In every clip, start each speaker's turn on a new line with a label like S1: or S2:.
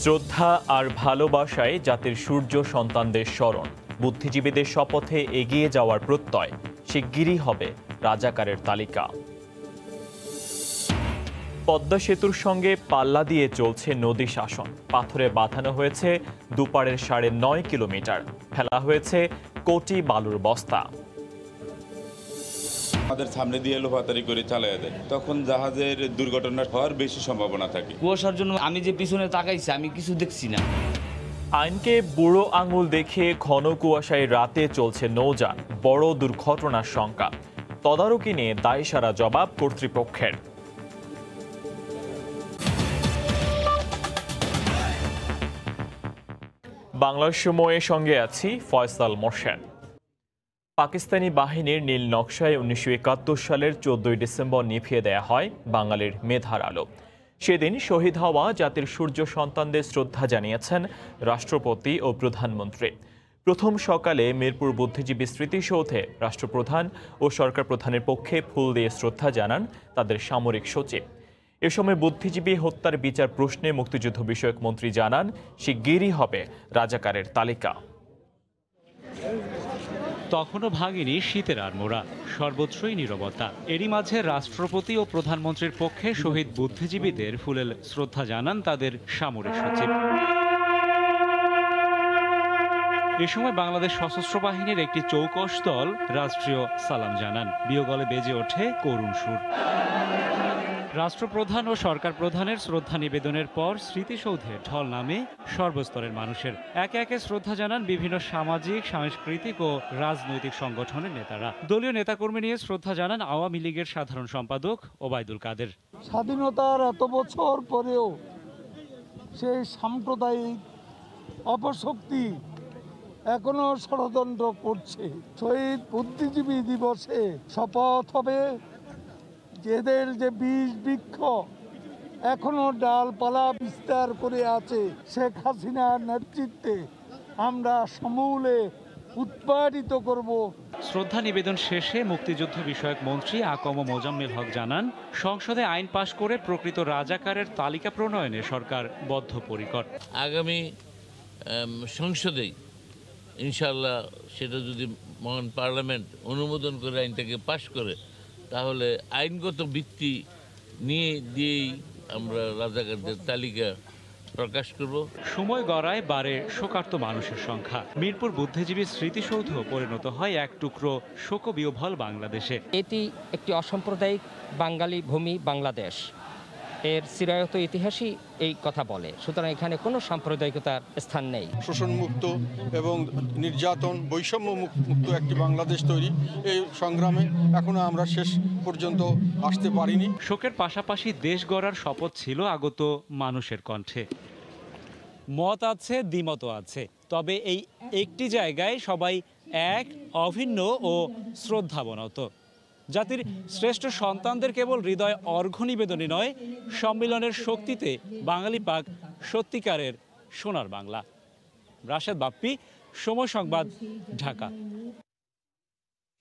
S1: শ্রদ্ধা আর ভালোবাসায় জাতির সূর্য সন্তানদের স্মরণ, বুদ্ধিজীবীদের শপথে এগিয়ে যাওয়ার প্রত্যয়, শিগগিরই হবে রাজাকারের তালিকা। পদ্মা সেতুর সঙ্গে পাল্লা দিয়ে চলছে নদী শাসন, পাথরে বাঁধানো হয়েছে দুপারের ৯.৫ কিলোমিটার, ফেলা হয়েছে কোটি বালুর বস্তা।
S2: আমাদের সামনে দিয়ে লোহাতারি করে চালায় দেয়, তখন জাহাজের দুর্ঘটনা হওয়ার বেশি সম্ভাবনা থাকে।
S3: কুয়াশার জন্য আমি যে পিছনে তাকাইছি আমি কিছু দেখছি না।
S1: আইনকে বুড়ো আঙুল দেখে ঘন কুয়াশায় রাতে চলছে নৌযান, বড় দুর্ঘটনার শঙ্কা। তদারকি নিয়ে দায়সারা জবাব কর্তৃপক্ষের। বাংলার সময়ের সঙ্গে আছি ফয়সাল মোর্শেদ। পাকিস্তানি বাহিনীর নীল নকশায় 1971 সালের 14 ডিসেম্বর নিভিয়ে দেয়া হয় বাঙালির মেধার আলো। সেদিন শহীদ হওয়া জাতির সূর্য সন্তানদের শ্রদ্ধা জানিয়েছেন রাষ্ট্রপতি ও প্রধানমন্ত্রী। প্রথম সকালে মিরপুর বুদ্ধিজীবী স্মৃতিসৌধে রাষ্ট্রপ্রধান ও সরকার প্রধানের পক্ষে ফুল দিয়ে শ্রদ্ধা জানান তাদের সামরিক সচিব। এ সময় বুদ্ধিজীবী হত্যার বিচার প্রশ্নে মুক্তিযুদ্ধ বিষয়ক মন্ত্রী জানান, শিগগিরই হবে রাজাকারের তালিকা।
S4: তখনও ভাঙেনি শীতের আড়মোড়া, সর্বত্রই নীরবতা। এরই মাঝে রাষ্ট্রপতি ও প্রধানমন্ত্রীর পক্ষে শহীদ বুদ্ধিজীবীদের ফুলেল শ্রদ্ধা জানান তাদের সামরিক সচিব। এ সময় বাংলাদেশ সশস্ত্র বাহিনীর একটি চৌকস দল রাষ্ট্রীয় সালাম জানান। বিয়োগলে বেজে ওঠে করুণ সুর। রাষ্ট্রপ্রধান ও সরকার প্রধানের শ্রদ্ধা নিবেদনের পর স্মৃতিসৌধে ঢল নামে সর্বস্তরের মানুষের। একে একে শ্রদ্ধা জানান বিভিন্ন সামাজিক, সাংস্কৃতিক ও রাজনৈতিক সংগঠনের নেতারা। দলীয় নেতাকর্মী নিয়ে শ্রদ্ধা জানান আওয়ামী লীগের সাধারণ সম্পাদক ওবায়দুল কাদের।
S5: স্বাধীনতার এত বছর পরেও সেই সাম্প্রদায়িক অপশক্তি এখনো ষড়যন্ত্র করছে। শহীদ বুদ্ধিজীবী দিবসে শপথ হবে, এদের যে বীজ বৃক্ষ এখনো ডালপালা বিস্তার করে আছে, শেখ হাসিনার নেতৃত্বে আমরা সমূলে উৎপাদিত করব।
S4: শ্রদ্ধা নিবেদন শেষে মুক্তিযুদ্ধ বিষয়ক মন্ত্রী আকম মোজাম্মেল হক জানান, সংসদে আইন পাশ করে প্রকৃত রাজাকারের তালিকা প্রণয়নে সরকার বদ্ধপরিকর।
S6: আগামী সংসদেই ইনশাআল্লাহ সেটা যদি মহান পার্লামেন্ট অনুমোদন করে আইনটাকে পাশ করে, তাহলে আইনগত ভিত্তি দিয়েই আমরা রাজাকারদের তালিকা প্রকাশ করব।
S4: সময় গড়ায় বাড়ে শোকার্ত মানুষের সংখ্যা। মিরপুর বুদ্ধিজীবী স্মৃতিসৌধ পরিণত হয় এক টুকরো শোকবিহ্বল বাংলাদেশে।
S7: এটি একটি অসাম্প্রদায়িক বাঙালি ভূমি বাংলাদেশ, এর চিরায়ত ইতিহাসই এই কথা বলে। সুতরাং এখানে কোনো সাম্প্রদায়িকতার স্থান নেই।
S8: শোষণমুক্ত এবং নির্যাতন বৈষম্য মুক্ত একটি বাংলাদেশ তৈরি, এই সংগ্রামে এখনো আমরা শেষ পর্যন্ত আসতে পারিনি।
S4: শোকের পাশাপাশি দেশ গড়ার শপথ ছিল আগত মানুষের কণ্ঠে। মত আছে, দ্বিমত আছে, তবে এই একটি জায়গায় সবাই এক, অভিন্ন ও শ্রদ্ধাবনত। জাতির শ্রেষ্ঠ সন্তানদের কেবল হৃদয় অর্ঘ্য নিবেদনই নয়, সম্মিলনের শক্তিতে বাঙালি পাক সত্যিকারের সোনার বাংলা। রাশেদ বাপ্পি, সময় সংবাদ, ঢাকা।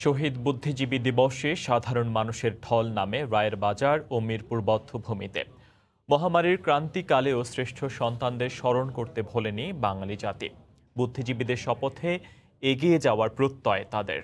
S1: শহীদ বুদ্ধিজীবী দিবসে সাধারণ মানুষের ঢল নামে রায়ের বাজার ও মিরপুর বধ্যভূমিতে। মহামারীর ক্রান্তিকালেও শ্রেষ্ঠ সন্তানদের স্মরণ করতে ভোলেনি বাঙালি জাতি। বুদ্ধিজীবীদের শপথে এগিয়ে যাওয়ার প্রত্যয় তাদের।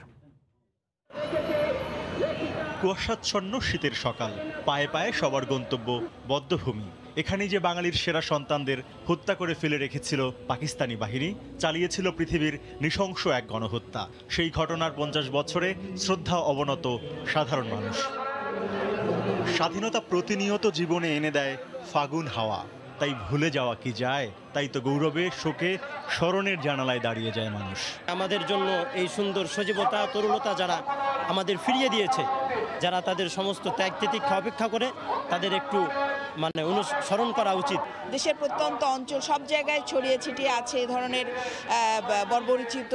S9: কুয়াশাচ্ছন্ন শীতের সকাল, পায়ে পায়ে সবার গন্তব্য বধ্যভূমি। এখানেই যে বাঙালির সেরা সন্তানদের হত্যা করে ফেলে রেখেছিল পাকিস্তানি বাহিনী, চালিয়েছিল পৃথিবীর নৃশংস এক গণহত্যা। সেই ঘটনার 50 বছরে শ্রদ্ধা অবনত সাধারণ মানুষ। স্বাধীনতা প্রতিনিয়ত জীবনে এনে দেয় ফাগুন হাওয়া, তাই ভুলে যাওয়া কি যায়? তাই তো গৌরবে, শোকে, স্মরণের জানালায় দাঁড়িয়ে যায় মানুষ।
S10: আমাদের জন্য এই সুন্দর সজীবতা, তরুণতা যারা আমাদের ফিরিয়ে দিয়েছে, যারা তাদের সমস্ত ত্যাগ তিতিক্ষা অপেক্ষা করে, তাদের একটু অনুসরণ করা উচিত।
S11: দেশের প্রত্যন্ত অঞ্চল সব জায়গায় ছড়িয়ে ছিটিয়ে আছে এই ধরনের বর্বরোচিত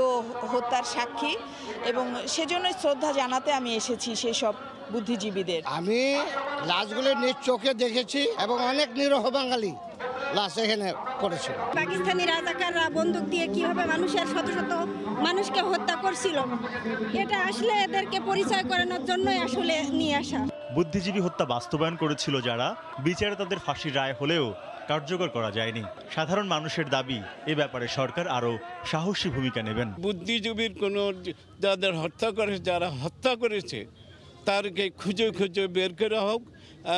S11: হত্যার সাক্ষী, এবং সেজন্যই শ্রদ্ধা জানাতে আমি এসেছি সেই সব বুদ্ধিজীবীদের।
S12: আমি লাশগুলো নিজ চোখে দেখেছি এবং অনেক নিরীহ বাঙালি লাশ এখানে পড়েছিল।
S13: পাকিস্তানি রাজাকাররা বন্দুক দিয়ে কিভাবে মানুষের শত শত মানুষকে হত্যা করছিল, এটা আসলে এদেরকে পরিচয় করানোর জন্যই আসলে নিয়ে আসা।
S9: বুদ্ধিজীবী হত্যা বাস্তবায়ন করেছিল যারা, বিচারে তাদের ফাঁসির রায় হলেও কার্যকর করা যায়নি। সাধারণ মানুষের দাবি, এ ব্যাপারে সরকার আরও সাহসী ভূমিকা নেবেন।
S14: বুদ্ধিজীবীর কোনো যাদের হত্যা করে, যারা হত্যা করেছে তাদেরকে খুঁজে খুঁজে বের করা হোক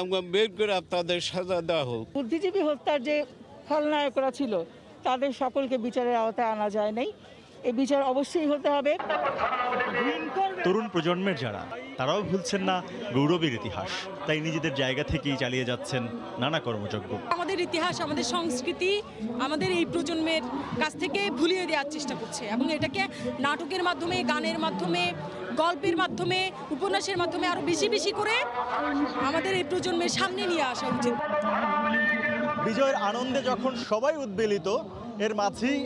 S14: এবং বের করে তাদের সাজা দেওয়া হোক।
S15: বুদ্ধিজীবী হত্যার যে খলনায়করা ছিল তাদের সকলকে বিচারের আওতায় আনা যায় নাই, এই বিচার অবশ্যই হতে হবে।
S9: তরুণ প্রজন্মের যারা, তারাও ভুলছেন না গৌরবের ইতিহাস, তাই নিজেদের জায়গা থেকেই চালিয়ে যাচ্ছেন নানা কর্মযজ্ঞ।
S16: আমাদের ইতিহাস, আমাদের সংস্কৃতি আমাদের এই প্রজন্মের কাছ থেকে ভুলিয়ে দেওয়ার চেষ্টা করছে এবং এটাকে নাটকের মাধ্যমে, গানের মাধ্যমে, গল্পের মাধ্যমে, উপন্যাসের মাধ্যমে আরো বেশি বেশি করে আমাদের এই প্রজন্মের সামনে নিয়ে আসা উচিত।
S9: বিজয়ের আনন্দে যখন সবাই উদ্বেলিত, এর মাঝেই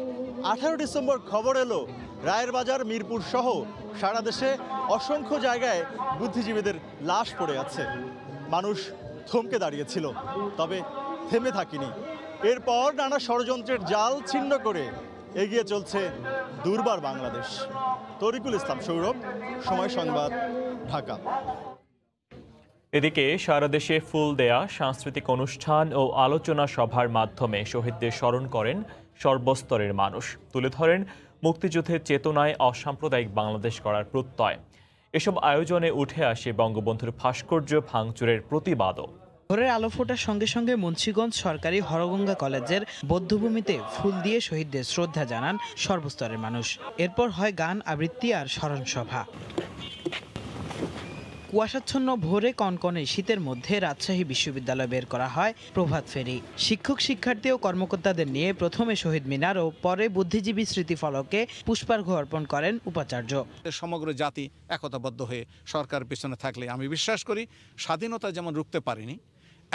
S9: 18 ডিসেম্বর খবর এলো রায়ের বাজার, মিরপুর সহ সারা দেশে অসংখ্য জায়গায় বুদ্ধিজীবীদের লাশ পড়ে আছে। মানুষ থমকে দাঁড়িয়েছিল, তবে থেমে থাকিনি। এরপর নানা ষড়যন্ত্রের জাল ছিন্ন করে এগিয়ে চলছে দুর্বার বাংলাদেশ। তরিকুল ইসলাম সৌরভ, সময় সংবাদ, ঢাকা।
S1: এদিকে সারা দেশে ফুল দেয়া, সাংস্কৃতিক অনুষ্ঠান ও আলোচনা সভার মাধ্যমে শহীদদের স্মরণ করেন সর্বস্তরের মানুষ, তুলে ধরেন মুক্তিযুদ্ধের চেতনায় অসাম্প্রদায়িক বাংলাদেশ গড়ার প্রত্যয়। এসব আয়োজনে উঠে আসে বঙ্গবন্ধুর ভাস্কর্য ভাঙচুরের প্রতিবাদও।
S17: ভোরের আলো ফোটার সঙ্গে সঙ্গে মুন্সিগঞ্জ সরকারি হরগঙ্গা কলেজের বৌদ্ধভূমিতে ফুল দিয়ে শহীদদের শ্রদ্ধা জানান সর্বস্তরের মানুষ। এরপর হয় গান আবৃত্তি আর স্মরণ সভা। কুয়াশাচ্ছন্ন ভোরে কনকনে শীতের মধ্যে রাজশাহী বিশ্ববিদ্যালয় বের করা হয় প্রভাত ফেরি। শিক্ষক, শিক্ষার্থী ও কর্মকর্তাদের নিয়ে প্রথমে শহীদ মিনার ও পরে বুদ্ধিজীবী স্মৃতিফলকে পুষ্পার্ঘ্য অর্পণ করেন উপাচার্য।
S18: সমগ্র জাতি একতাবদ্ধ হয়ে সরকার পেছনে থাকলে আমি বিশ্বাস করি স্বাধীনতা যেমন রুখতে পারিনি,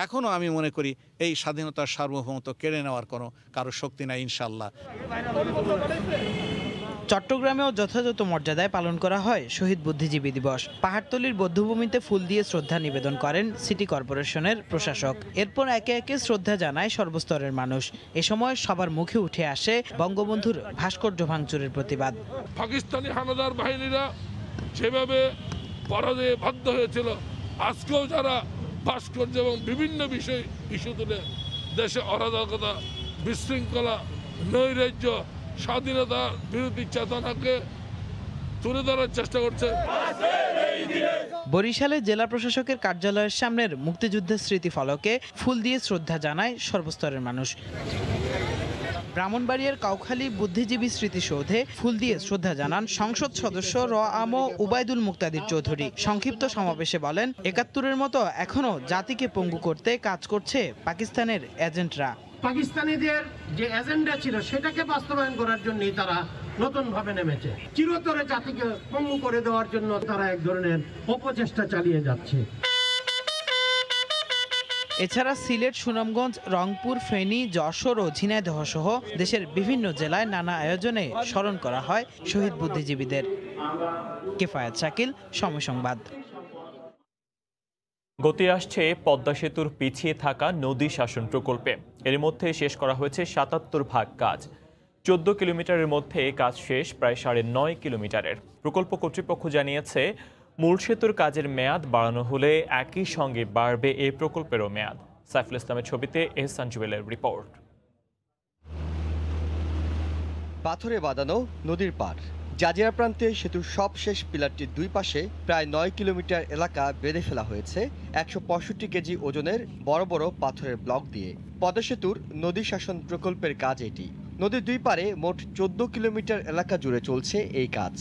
S18: এখনও আমি মনে করি এই স্বাধীনতার সার্বভৌমত্ব কেড়ে নেওয়ার কোনো কারো শক্তি নাই ইনশাল্লাহ।
S17: চট্টগ্রামেও যথাযথ মর্যাদায় পালন করা হয় শহীদ বুদ্ধিজীবী দিবস। পাহাড়তলীর বৌদ্ধভূমিতে ফুল দিয়ে শ্রদ্ধা নিবেদন করেন সিটি কর্পোরেশনের প্রশাসক। এরপর একে একে শ্রদ্ধা জানায় সর্বস্তরের মানুষ। এ সময় সবার মুখে উঠে আসে বঙ্গবন্ধুর ভাস্কর্য ভাঙচুরের প্রতিবাদ।
S19: পাকিস্তানি হানাদার বাহিনীরা যেভাবে পরাজয়ে বাধ্য হয়েছিল, আজকেও যারা ভাস্কর্য এবং বিভিন্ন বিষয় ইস্যু তুলে দেশে অরাজকতা, বিশৃঙ্খলা, নৈরাজ্য, স্বাধীনতা বিরোধী চেতনাকে তুলে ধরার চেষ্টা করছে।
S17: বরিশালে জেলা প্রশাসকের কার্যালয়ের সামনের মুক্তিযুদ্ধের স্মৃতিফলকে ফুল দিয়ে শ্রদ্ধা জানায় সর্বস্তরের মানুষ। ব্রাহ্মণবাড়িয়ার কাউখালী বুদ্ধিজীবী স্মৃতিসৌধে ফুল দিয়ে শ্রদ্ধা জানান সংসদ সদস্য র.আ.ম. উবাইদুল মুক্তাদির চৌধুরী। সংক্ষিপ্ত সমাবেশে বলেন, ৭১-এর মতো এখনো জাতিকে পঙ্গু করতে কাজ করছে পাকিস্তানের এজেন্টরা।
S20: পাকিস্তানিদের যে এজেন্ডা ছিল সেটাকে বাস্তবায়ন করার জন্যই তারা নতুনভাবে নেমেছে। চিরতরে জাতিকে পঙ্গু করে দেওয়ার জন্য তারা এক ধরনের অপচেষ্টা চালিয়ে যাচ্ছে।
S17: এছাড়া সিলেট, সুনামগঞ্জ, রংপুর, ফেনী, যশোর ও ঝিনাইদহ সহ দেশের বিভিন্ন জেলায় নানা আয়োজনে স্মরণ করা হয় শহীদ বুদ্ধিজীবীদের। কেফায়েত শাকিল, সময় সংবাদ।
S1: গতি আসছে পদ্মা সেতুর পিছিয়ে থাকা নদী শাসন প্রকল্পে। এর মধ্যে শেষ করা হয়েছে ৭৭% কাজ। ১৪ কিলোমিটারের মধ্যে কাজ শেষ প্রায় ৯.৫ কিলোমিটারের। প্রকল্প কর্তৃপক্ষ জানিয়েছে, মূল সেতুর কাজের মেয়াদ বাড়ানো হলে একই সঙ্গে বাড়বে এই প্রকল্পেরও মেয়াদ। সাইফুল ইসলামের ছবিতে এহসান জুয়েলের রিপোর্ট।
S21: পাথরে বাঁধানো নদীর পার, জাজিরা প্রান্তে সেতুর সবশেষ পিলারটির দুই পাশে প্রায় ৯ কিলোমিটার এলাকা বেঁধে ফেলা হয়েছে ১৬৫ কেজি ওজনের বড় বড় পাথরের ব্লক দিয়ে। পদ্মা সেতুর নদী শাসন প্রকল্পের কাজ এটি। নদীর দুই পারে মোট ১৪ কিলোমিটার এলাকা জুড়ে চলছে এই কাজ।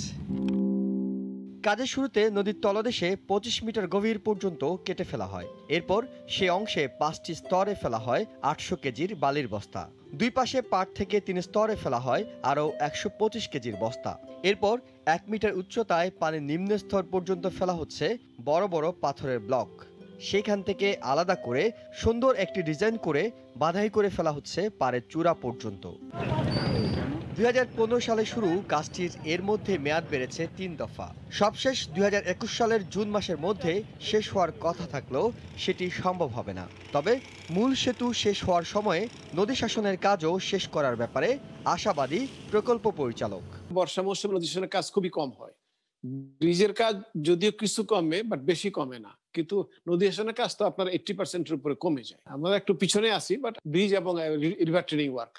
S21: কাজের শুরুতে নদীর তলদেশে ২৫ মিটার গভীর পর্যন্ত কেটে ফেলা হয়। এরপর সে অংশে 5টি স্তরে ফেলা হয় ৮০০ কেজির বালির বস্তা। দুই পাশে পাড় থেকে 3 স্তরে ফেলা হয় আরও ১২৫ কেজির বস্তা। এরপর 1 মিটার উচ্চতায় পানির নিম্ন স্তর পর্যন্ত ফেলা হচ্ছে বড় বড় পাথরের ব্লক। সেখান থেকে আলাদা করে সুন্দর একটি ডিজাইন করে বাঁধাই করে ফেলা হচ্ছে পাড়ের চূড়া পর্যন্ত। ২০১৫ সালে শুরু কাজটির এর মধ্যে মেয়াদ বেড়েছে 3 দফা। সবশেষ ২০২১ সালের জুন মাসের মধ্যে শেষ হওয়ার কথা থাকলেও সেটি সম্ভব হবে না। তবে মূল সেতু শেষ হওয়ার সময়ে নদী শাসনের কাজও শেষ করার ব্যাপারে আশাবাদী প্রকল্প পরিচালক।
S22: বর্ষা মৌসুমে নদী শাসনের কাজ খুবই কম হয়। ব্রিজের কাজ যদিও কিছু কমে, বাট বেশি কমে না।
S14: কিন্তু নদী শাসনের কাজ তো আপনার 80%-এর উপরে কমে যায়। আমরা একটু পিছনে আছি, বাট ব্রিজ এবং রিভার ট্রেনিং ওয়ার্ক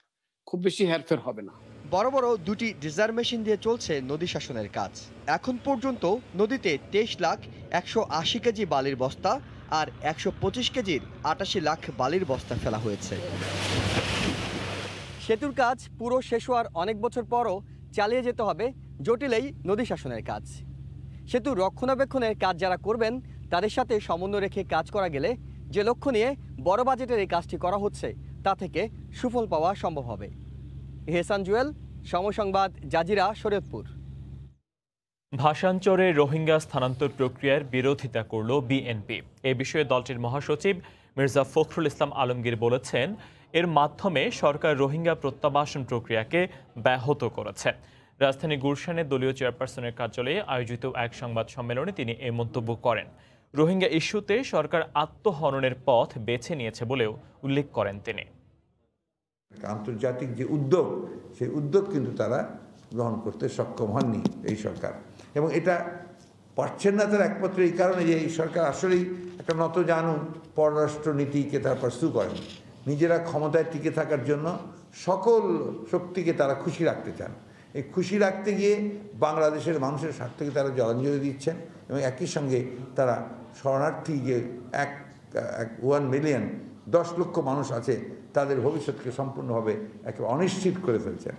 S14: খুব বেশি হেরফের হবে না।
S21: বড় বড় দুটি ড্রেজার মেশিন দিয়ে চলছে নদী শাসনের কাজ। এখন পর্যন্ত নদীতে 23,180 কেজি বালির বস্তা আর 125 কেজির 88 লাখ বালির বস্তা ফেলা হয়েছে। সেতুর কাজ পুরো শেষ হওয়ার অনেক বছর পরও চালিয়ে যেতে হবে জটিল এই নদী শাসনের কাজ। সেতু রক্ষণাবেক্ষণের কাজ যারা করবেন তাদের সাথে সমন্বয় রেখে কাজ করা গেলে যে লক্ষ্য নিয়ে বড় বাজেটের এই কাজটি করা হচ্ছে তা থেকে সুফল পাওয়া সম্ভব হবে। এহসান জুয়েল, সময় সংবাদ, জাজিরা, শরীয়তপুর।
S1: ভাষাঞ্চরে রোহিঙ্গা স্থানান্তর প্রক্রিয়ার বিরোধিতা করল বিএনপি। এ বিষয়ে দলটির মহাসচিব মির্জা ফখরুল ইসলাম আলমগীর বলেছেন, এর মাধ্যমে সরকার রোহিঙ্গা প্রত্যাবাসন প্রক্রিয়াকে ব্যাহত করেছে। রাজধানী গুলশানে দলীয় চেয়ারপারসনের কার্যালয়ে আয়োজিত এক সংবাদ সম্মেলনে তিনি এই মন্তব্য করেন। রোহিঙ্গা ইস্যুতে সরকার আত্মহননের পথ বেছে নিয়েছে বলেও উল্লেখ করেন তিনি।
S2: আন্তর্জাতিক যে উদ্যোগ, সেই উদ্যোগ কিন্তু তারা গ্রহণ করতে সক্ষম হননি এই সরকার, এবং এটা পারছেন না তার একমাত্র এই কারণে যে এই সরকার আসলেই একটা নতজানু পররাষ্ট্র নীতিকে তারা পার্সু করেন। নিজেরা ক্ষমতায় টিকে থাকার জন্য সকল শক্তিকে তারা খুশি রাখতে চান। এই খুশি রাখতে গিয়ে বাংলাদেশের মানুষের স্বার্থকে তারা জলাঞ্জলি দিচ্ছেন, এবং একই সঙ্গে তারা শরণার্থী যে 1 মিলিয়ন 10 লক্ষ মানুষ আছে তাদের ভবিষ্যৎকে সম্পূর্ণভাবে একেবারে অনিশ্চিত করে ফেলছেন।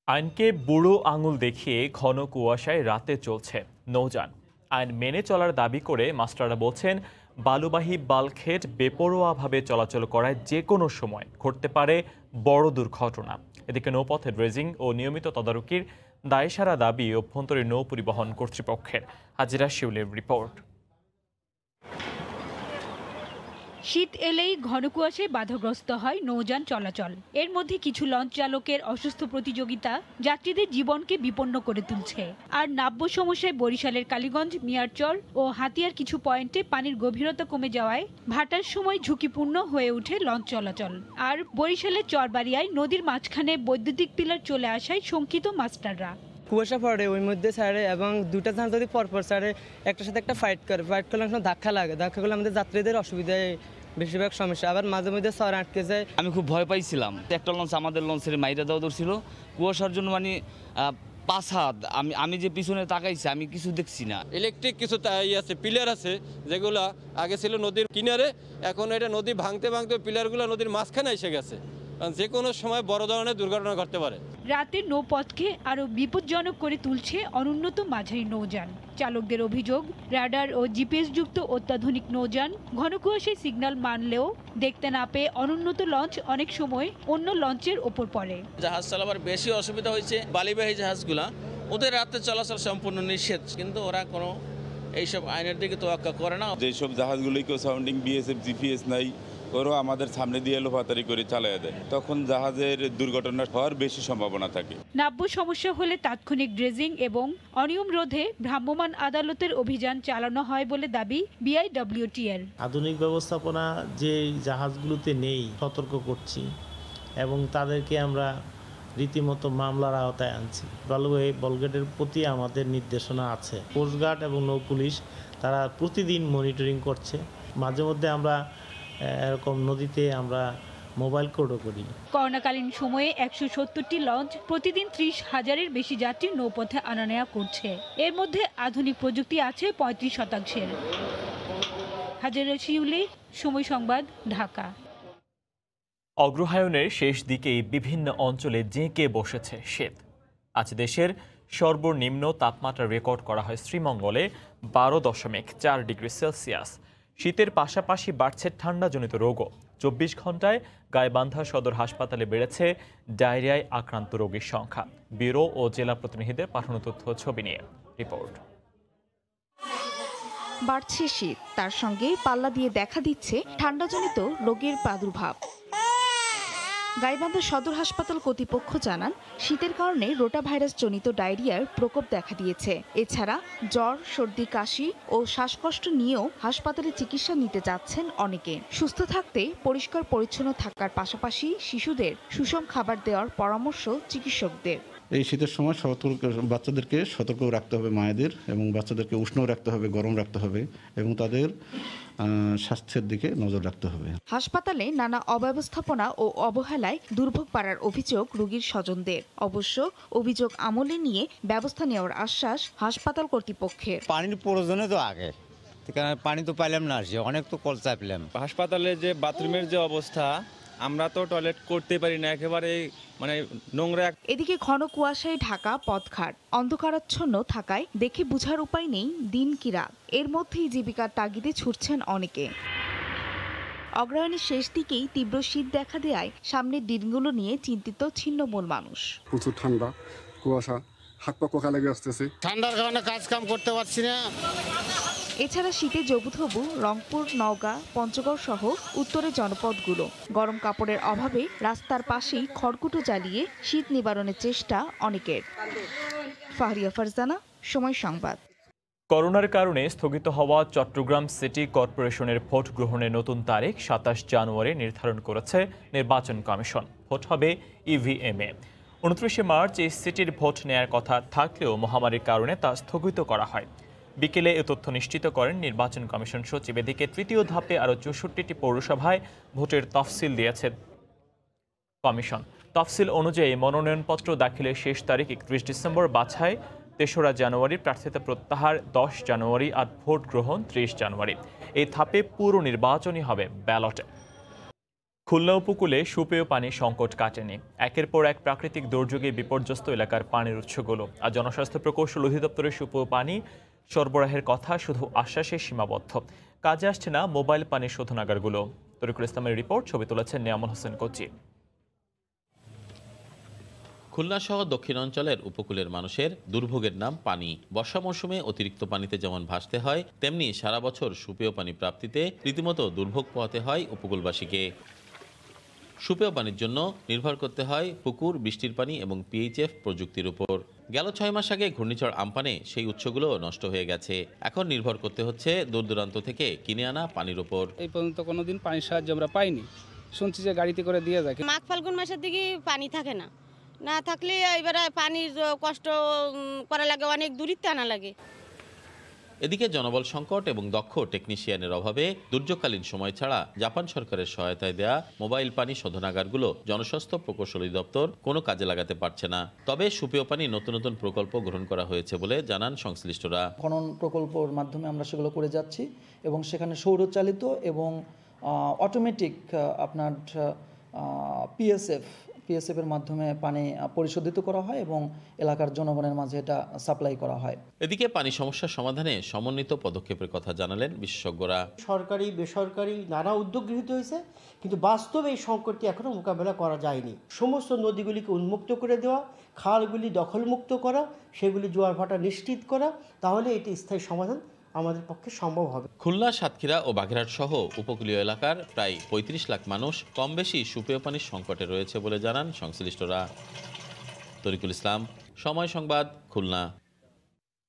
S1: আইনকে বুড়ো আঙুল দেখিয়ে ঘন কুয়াশায় রাতে চলছে নৌযান। আইন মেনে চলার দাবি করে মাস্টাররা বলছেন, বালুবাহী বাল্কহেড বেপরোয়াভাবে চলাচল করায় যে কোনো সময় ঘটতে পারে বড় দুর্ঘটনা। এদিকে নৌপথে ড্রেজিং ও নিয়মিত তদারকির দায়সারা দাবি অভ্যন্তরীণ নৌ পরিবহন কর্তৃপক্ষের। হাজিরা শিউলের রিপোর্ট।
S22: শীত এলেই ঘন কুয়াশায় বাধাগ্রস্ত হয় নৌযান চলাচল। এর মধ্যে কিছু লঞ্চ চালকের অসুস্থ প্রতিযোগিতা যাত্রীদের জীবনকে বিপন্ন করে তুলছে। আর নাব্য সমস্যায় বরিশালের কালীগঞ্জ, মিয়ারচর ও হাতিয়ার কিছু পয়েন্টে পানির গভীরতা কমে যাওয়ায় ভাটার সময় ঝুঁকিপূর্ণ হয়ে ওঠে লঞ্চ চলাচল। আর বরিশালের চরবাড়িয়ায় নদীর মাঝখানে বৈদ্যুতিক পিলার চলে আসায় শঙ্কিত মাস্টাররা।
S23: কুয়াশা পড়ে ওই মধ্যে ছাড়ে, এবং দুটা ধান যদি পরপর ছাড়ে একটার সাথে একটা ফাইট করলে ধাক্কা লাগে। ধাক্কা করলে আমাদের যাত্রীদের অসুবিধায় বেশিরভাগ সমস্যা, আবার মাঝে মধ্যে সর আটকে যায়।
S3: আমি খুব ভয় পাইছিলাম। একটা লঞ্চ আমাদের লঞ্চের মাইরা দেওয়া ধরছিল কুয়াশার জন্য, মানে 5 হাত। আমি যে পিছনে তাকাইছি আমি কিছু দেখছি না।
S24: ইলেকট্রিক কিছু আছে, পিলার আছে যেগুলো আগে ছিল নদীর কিনারে, এখন এটা নদী ভাঙতে ভাঙতে পিলারগুলো নদীর মাঝখানে এসে গেছে। যে কোনো সময় বড় ধরনের দুর্ঘটনা ঘটতে পারে।
S22: রাতের নৌপথকে আরও বিপজ্জনক করে তুলছে অনুন্নত মাঝারি নৌযান। চালকদের অভিযোগ, রাডার ও জিপিএস যুক্ত অত্যাধুনিক নৌযান ঘন কুয়াশায় সিগন্যাল মানলেও দেখতে না পেয়ে অনুন্নত লঞ্চ অনেক সময় অন্য লঞ্চের ওপর পড়ে।
S25: জাহাজ চালাবার বেশি অসুবিধা হয়েছে বালিবাহী জাহাজগুলা, ওদের রাতে চলাচল সম্পূর্ণ নিষেধ, কিন্তু ওরা কোনো এইসব আইনের দিকে তোয়াক্কা করে না।
S26: যেসব জাহাজগুলিকে সাউন্ডিং বিএসএফ জিপিএস নাই, ওরাও আমাদের সামনে দিয়ে লোফাতারি করে চালিয়ে দেয়, তখন জাহাজের দুর্ঘটনা হওয়ার বেশি সম্ভাবনা থাকে।
S22: নাব্য সমস্যা হলে তাৎক্ষণিক ড্রেজিং এবং অনিয়ম রোধে ভ্রাম্যমাণ আদালতের অভিযান চালানো হয় বলে দাবি বিআইডব্লিউটিএর।
S27: আধুনিক ব্যবস্থাপনা যে জাহাজগুলোতে নেই সতর্ক করছি, এবং তাদেরকে আমরা রীতিমতো মামলার আওতায় আনছি। বালুবাহী বলগেটের প্রতি আমাদের নির্দেশনা আছে। কোস্টগার্ড এবং নৌ পুলিশ তারা প্রতিদিন মনিটরিং করছে। মাঝে মধ্যে আমরা এরকম নদীতে আমরা মোবাইল কোডও করি।
S22: করোনাকালীন সময়ে 170টি লঞ্চ প্রতিদিন 30,000-এর বেশি যাত্রী নৌপথে আনা নেওয়া করছে। এর মধ্যে আধুনিক প্রযুক্তি আছে 35%। হাজিরা শিউলি, সময় সংবাদ, ঢাকা।
S1: অগ্রহায়ণের শেষ দিকেই বিভিন্ন অঞ্চলে জেঁকে বসেছে শীত। আজ দেশের সর্বনিম্ন তাপমাত্রা রেকর্ড করা হয় শ্রীমঙ্গলে 12.4 ডিগ্রি সেলসিয়াস। শীতের পাশাপাশি বাড়ছে ঠান্ডাজনিত রোগও। 24 ঘন্টায় গাইবান্ধা সদর হাসপাতালে বেড়েছে ডায়রিয়ায় আক্রান্ত রোগীর সংখ্যা। ব্যুরো ও জেলা প্রতিনিধিদের পাঠানো তথ্য ছবি নিয়ে রিপোর্ট।
S28: বাড়ছে শীত, তার সঙ্গে পাল্লা দিয়ে দেখা দিচ্ছে ঠান্ডাজনিত রোগের প্রাদুর্ভাব। গাইবান্ধা সদর হাসপাতাল কর্তৃপক্ষ জানান, শীতের কারণে রোটা ভাইরাস জনিত ডায়রিয়ার প্রকোপ দেখা দিয়েছে। এছাড়া জ্বর, সর্দি, কাশি ও শ্বাসকষ্ট নিয়েও হাসপাতালে চিকিৎসা নিতে যাচ্ছেন অনেকে। সুস্থ থাকতে পরিষ্কার পরিচ্ছন্ন থাকার পাশাপাশি শিশুদের সুষম খাবার দেওয়ার পরামর্শ চিকিৎসকদের।
S4: এই শীতের সময় বাচ্চাদেরকে সতর্ক রাখতে হবে, মায়েদের, এবং বাচ্চাদেরকে উষ্ণ রাখতে হবে, গরম রাখতে হবে, এবং তাদের স্বাস্থ্যের দিকে নজর রাখতে হবে।
S28: হাসপাতালে নানা অব্যবস্থাপনা ও অবহেলায় দুর্ভোগ বাড়ার অভিযোগ রোগীর স্বজনদের। অবশ্য অভিযোগ আমলে নিয়ে ব্যবস্থা নেওয়ার আশ্বাস হাসপাতাল কর্তৃপক্ষের।
S5: পানির প্রয়োজনে তো আগে পানি তো পাইলাম না, অনেক তো কল চাইলাম।
S6: হাসপাতালে যে বাথরুমের যে অবস্থা, আমরা তো টয়লেট করতে পারি না, একেবারে মানে নোংরা।
S28: এদিকে ঘন কুয়াশায় ঢাকা পথঘাট অন্ধকারাচ্ছন্ন থাকায় দেখে বুঝার উপায় নেই দিন কি রাত। এর মধ্যেই জীবিকার তাগিদে ছুটছেন অনেকে। অগ্রহায়ণের শেষ দিকেই তীব্র শীত দেখা দেয় সামনের দিনগুলো নিয়ে চিন্তিত ছিন্নমূল মানুষ।
S7: প্রচুর ঠান্ডা, কুয়াশা, হাত পা কোকা লেগে আসতেছে।
S20: ঠান্ডার কারণে কাজ কাম করতে পারছি না।
S28: এছাড়া শীতে জবুথবু রংপুর, নওগাঁ, পঞ্চগড় সহ উত্তরের জনপদগুলো। গরম কাপড়ের অভাবে রাস্তার পাশেই খড়কুটো জ্বালিয়ে শীত নিবারণের চেষ্টা অনেকের। ফাহরিয়া ফারজানা, সময় সংবাদ।
S1: করোনার কারণে স্থগিত হওয়া চট্টগ্রাম সিটি কর্পোরেশনের ভোট গ্রহণের নতুন তারিখ ২৭ জানুয়ারি নির্ধারণ করেছে নির্বাচন কমিশন। ভোট হবে ইভিএমে। ২৯ মার্চ এই সিটির ভোট নেয়ার কথা থাকলেও মহামারীর কারণে তা স্থগিত করা হয়। বিকেলে এ তথ্য নিশ্চিত করেন নির্বাচন কমিশন সচিব। এদিকে তৃতীয় ধাপে আরও ৬৪টি পৌরসভায় ভোটের তফসিল দিয়েছে কমিশন। তফসিল অনুযায়ী মনোনয়নপত্র দাখিলের শেষ তারিখ ৩১ ডিসেম্বর, বাছাই ৩রা জানুয়ারি, প্রার্থিতা প্রত্যাহার ১০ জানুয়ারি আর ভোট গ্রহণ ৩০ জানুয়ারি। এই ধাপে পুরো নির্বাচনই হবে ব্যালটে। খুলনা উপকূলে সুপেয় পানি সংকট কাটেনি। একের পর এক প্রাকৃতিক দুর্যোগে বিপর্যস্ত এলাকার পানির উৎসগুলো। আর জনস্বাস্থ্য প্রকৌশল অধিদপ্তরের সুপেয় পানি সরবরাহের কথা শুধু আশ্বাসে সীমাবদ্ধ। কাজে আসছে না মোবাইল পানি শোধনাগারগুলো। তরিকুল ইসলামের রিপোর্ট, ছবি তুলেছেন নিয়ামুল হোসেন কোচি।
S8: খুলনা সহ দক্ষিণাঞ্চলের উপকূলের মানুষের দুর্ভোগের নাম পানি। বর্ষা মৌসুমে অতিরিক্ত পানিতে যেমন ভাসতে হয়, তেমনি সারা বছর সুপেয় পানি প্রাপ্তিতে রীতিমতো দুর্ভোগ পোহাতে হয় উপকূলবাসীকে। সুপেয় পানির জন্য নির্ভর করতে হয় পুকুর, বৃষ্টির পানি এবং পিএইচএফ প্রযুক্তির উপর। গেল ৬ মাস আগে ঘূর্ণিঝড় আম্পানে সেই উৎসগুলো নষ্ট হয়ে গেছে। এখন নির্ভর করতে হচ্ছে দূর দূরান্ত থেকে কিনে আনা পানির উপর।
S10: এই পর্যন্ত কোনোদিন পানির সাহায্য আমরা পাইনি। শুনছি যে গাড়িতে করে দিয়ে যায়।
S11: মাঘ ফাল্গুন মাসের দিকে পানি থাকে না, না থাকলে এবারে পানির কষ্ট করা লাগে, অনেক দূরিত্বে আনা লাগে।
S8: এদিকে জনবল সংকট এবং দক্ষ টেকনিশিয়ানের অভাবে দুর্যোগকালীন সময় ছাড়া জাপান সরকারের সহায়তায় দেয়া মোবাইল পানি শোধনাগারগুলো জনস্বাস্থ্য প্রকৌশল দপ্তর কোনো কাজে লাগাতে পারছে না। তবে সুপেয় পানি নতুন নতুন প্রকল্প গ্রহণ করা হয়েছে বলে জানান সংশ্লিষ্টরা।
S12: খনন প্রকল্পের মাধ্যমে আমরা সেগুলো করে যাচ্ছি এবং সেখানে সৌরচালিত এবং অটোমেটিক আপনার পিএসএফের মাধ্যমে পানি পরিশোধিত করা হয় এবং এলাকার জনগণের মাঝে এটা সাপ্লাই করা হয়।
S8: এদিকে পানি সমস্যার সমাধানে সমন্বিত পদক্ষেপের কথা জানালেন বিশেষজ্ঞরা।
S29: সরকারি বেসরকারি নানা উদ্যোগ গৃহীত হয়েছে, কিন্তু বাস্তবে এই সংকটটি এখনো মোকাবেলা করা যায়নি। সমস্ত নদীগুলিকে উন্মুক্ত করে দেওয়া, খালগুলি দখলমুক্ত করা, সেগুলি জোয়ার ভাটা নিশ্চিত করা, তাহলে এটি স্থায়ী সমাধান আমাদের পক্ষে সম্ভব হবে।
S8: খুলনা, সাতক্ষীরা ও বাগেরহাট সহ উপকূলীয় এলাকার প্রায় ৩৫ লাখ মানুষ কম বেশি সুপেয় পানির সংকটে রয়েছে বলে জানান সংশ্লিষ্টরা। তরিকুল ইসলাম, সময় সংবাদ, খুলনা।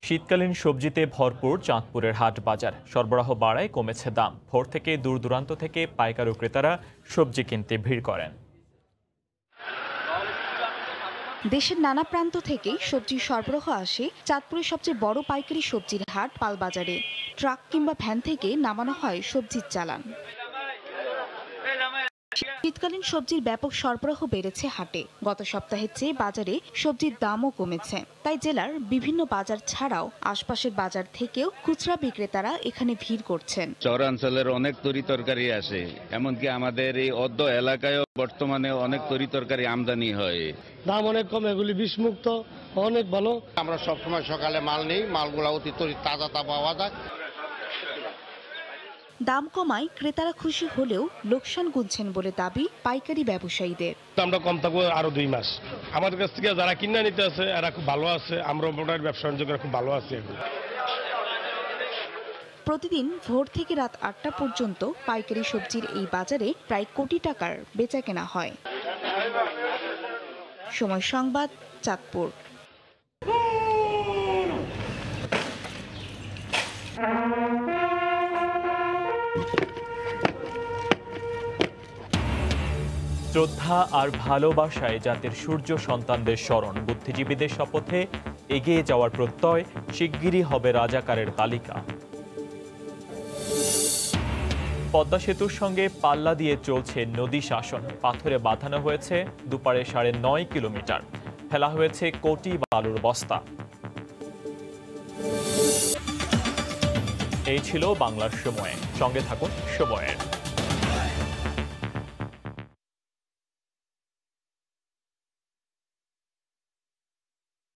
S1: শীতকালীন সবজিতে ভরপুর চাঁদপুরের হাট বাজার। সরবরাহ বাড়ায় কমেছে দাম। ভোর থেকে দূর দূরান্ত থেকে পাইকার ও ক্রেতারা সবজি কিনতে ভিড় করেন।
S28: দেশের নানা প্রান্ত থেকে সবজির সরবরাহ আসে চাঁদপুরের সবচেয়ে বড় পাইকারি সবজির হাট পালবাজারে। ট্রাক কিংবা ভ্যান থেকে নামানো হয় সবজির চালান। শীতকালীন সবজির ব্যাপক সরবরাহ বেড়েছে হাটে। গত সপ্তাহের চেয়ে বাজারে সবজির দামও কমেছে। তাই জেলার বিভিন্ন বাজার ছাড়াও আশপাশের বাজার থেকেও খুচরা বিক্রেতারা এখানে ভিড় করছেন।
S30: চরাঞ্চলের অনেক তরি তরকারি আসে, এমনকি আমাদের এই অদ্য এলাকায় বর্তমানে অনেক তরি তরকারি আমদানি হয়।
S20: দাম অনেক কম, এগুলি বিষমুক্ত, অনেক ভালো।
S31: আমরা সবসময় সকালে মাল নেই, মালগুলা অতি তাজা পাওয়া যায়।
S28: দাম কমায় ক্রেতারা খুশি হলেও লোকসান গুনছেন বলে দাবি পাইকারি ব্যবসায়ীদের।
S20: আমরা কম থাকবো আরো 2 মাস। আমাদের কাছ থেকে যারা কিনে নিতে আছে এরা খুব ভালো আছে, আমরা মোটামুটি ব্যবসা বাণিজ্য খুব ভালো আছে।
S28: প্রতিদিন ভোর থেকে রাত 8টা পর্যন্ত পাইকারি সবজির এই বাজারে প্রায় কোটি টাকার বেচা কেনা হয়। সময় সংবাদ, চাঁদপুর।
S1: শ্রদ্ধা আর ভালোবাসায় জাতির সূর্য সন্তানদের স্মরণ, বুদ্ধিজীবীদের শপথে এগিয়ে যাওয়ার প্রত্যয়, শিগগিরই হবে রাজাকারের তালিকা। পদ্মা সেতুর সঙ্গে পাল্লা দিয়ে চলছে নদী শাসন, পাথরে বাঁধানো হয়েছে দুপারে 9.5 কিলোমিটার, ফেলা হয়েছে কোটি বালুর বস্তা। এই ছিল বাংলার সময়, সঙ্গে থাকুন সময়ের।